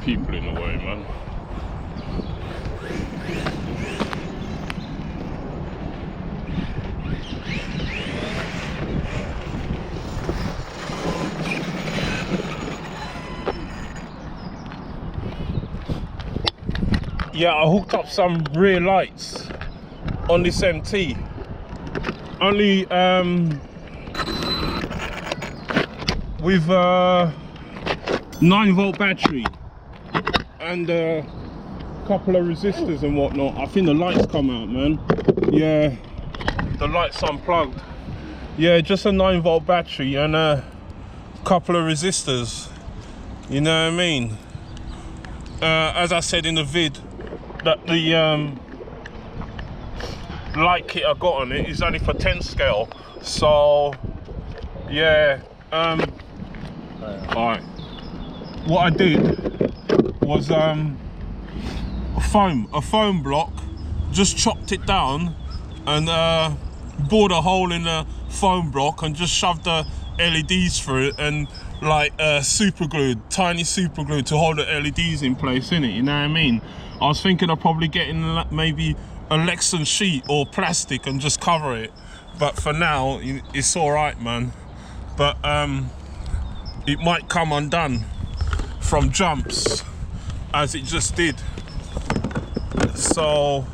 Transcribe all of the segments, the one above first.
people in the way, man. Yeah, I hooked up some rear lights on this MT. Only with 9-volt battery and a couple of resistors and whatnot. I think the lights come out, man. Yeah, the lights unplugged. Yeah, just a 9-volt battery and a couple of resistors. You know what I mean? As I said in the vid, that the light kit I got on it is only for 10 scale. So yeah, alright. What I did was a foam block, just chopped it down and bored a hole in the foam block and just shoved the LEDs through it and like super glued, tiny super glue to hold the LEDs in place, innit? You know what I mean? I was thinking of probably getting maybe a Lexan sheet or plastic and just cover it, but for now it's all right, man. But it might come undone from jumps as it just did. So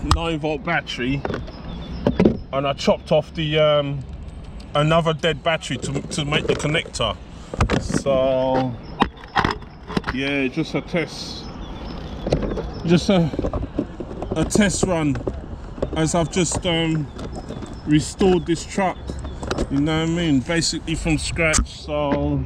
9-volt battery, and I chopped off the another dead battery to make the connector. So yeah, just a test, just a test run as I've just restored this truck, you know what I mean, basically from scratch. So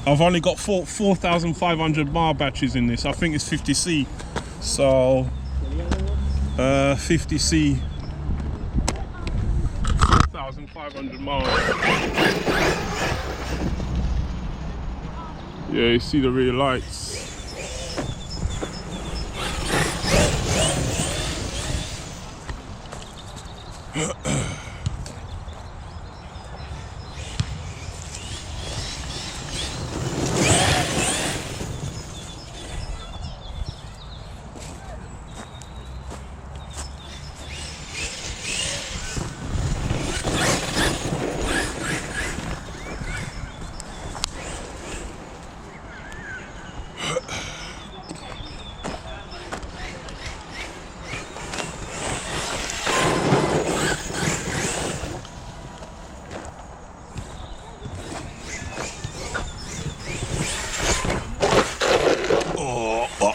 I've only got 4,500 mile batteries in this. I think it's 50C. So 50C, 4,500 miles. Yeah, you see the rear lights.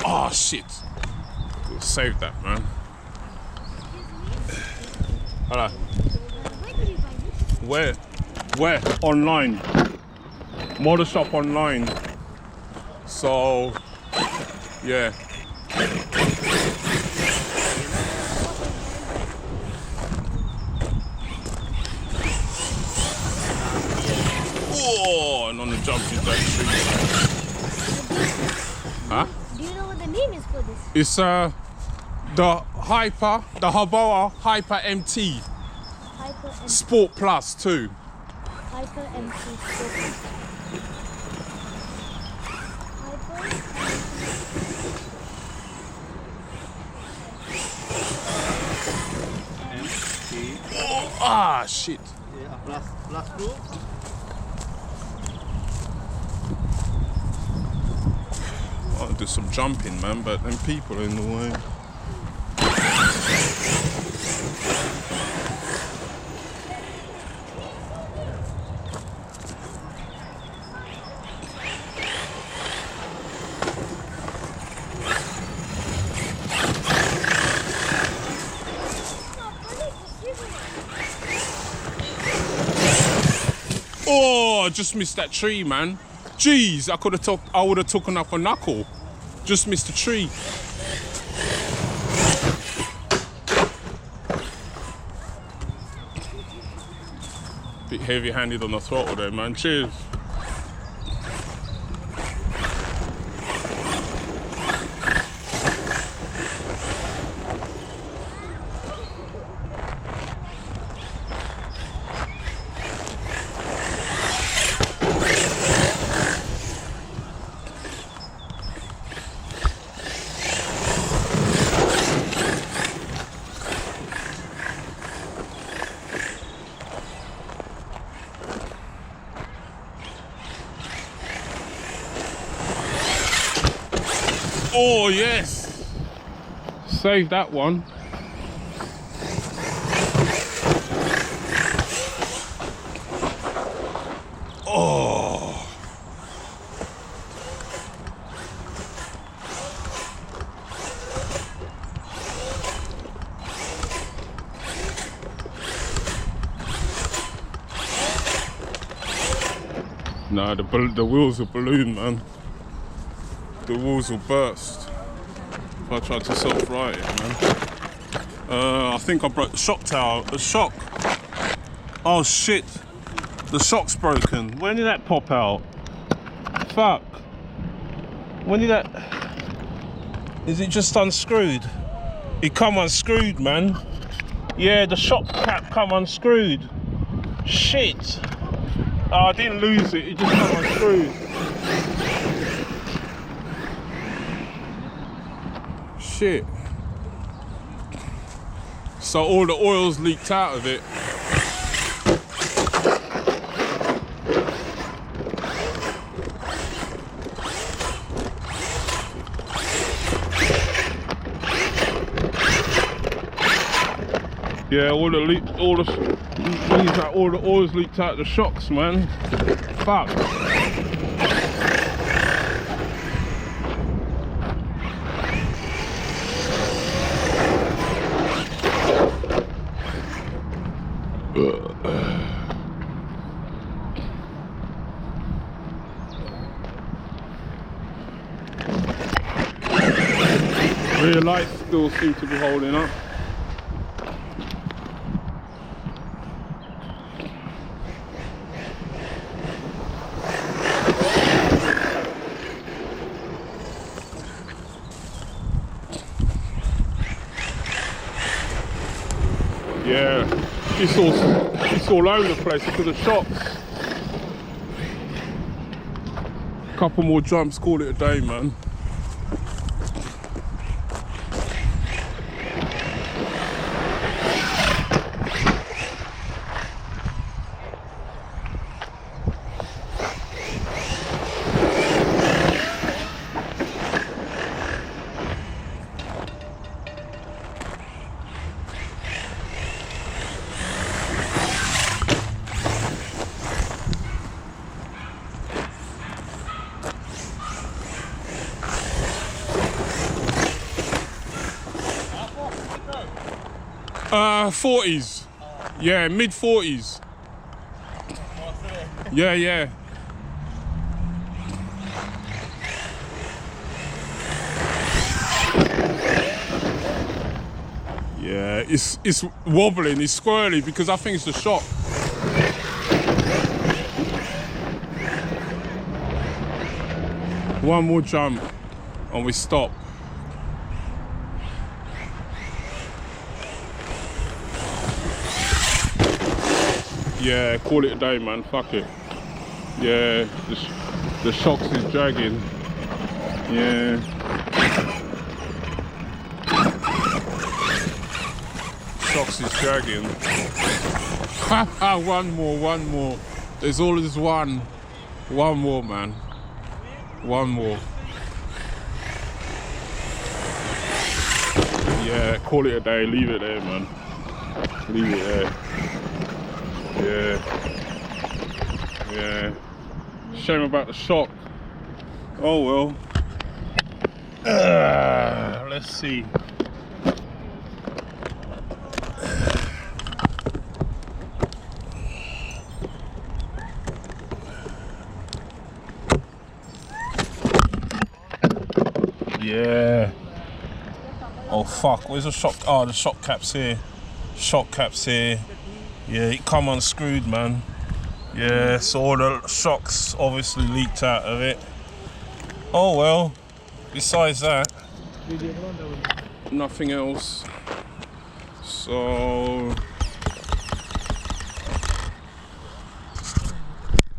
Oh shit! Save that, man. Hello. Where? Where? Online. Motor shop online. So yeah. Oh, and on the jump is that tree. Huh? Do you know what the name is for this? It's the Hoboa Hyper MT. Hyper MT. Sport Plus 2. Hyper MT Sport Plus. MT. Oh, ah, shit. Yeah, plus 2. I'll do some jumping, man, but them people are in the way. Oh, I just missed that tree, man. Jeez, I would have taken up a knuckle. Just missed a tree. Bit heavy-handed on the throttle there, man. Cheers. Oh yes. Save that one. Oh. Nah, the wheels will balloon, man. The wheels will burst if I try to self-right it, man. I think I broke the shock tower. The shock. Oh shit. The shock's broken. When did that pop out? Fuck. When did that... Is it just unscrewed? It come unscrewed, man. Yeah, the shock cap come unscrewed. Shit. Oh, I didn't lose it. It just come unscrewed. Shit. So all the oil's leaked out of it. Yeah, all the oil's leaked out the shocks, man. Fuck. Rear lights still seem to be holding up. Yeah, it's all over the place because of shocks. Couple more jumps, call it a day, man. '40s. Yeah, mid 40s. Yeah, yeah. Yeah, it's wobbling, it's squirrely because I think it's the shock. One more jump and we stop. Yeah, call it a day, man. Fuck it. Yeah, the shocks is dragging. Yeah. Shocks is dragging. One more. There's always one. One more, man. One more. Yeah, call it a day. Leave it there, man. Leave it there. Yeah. Shame about the shock. Oh well. Let's see. Yeah. Oh fuck, where's the shock? Oh, the shock cap's here. Shock cap's here. Yeah, it come unscrewed, man. Yeah, so all the shocks obviously leaked out of it. Oh well, besides that, nothing else. So,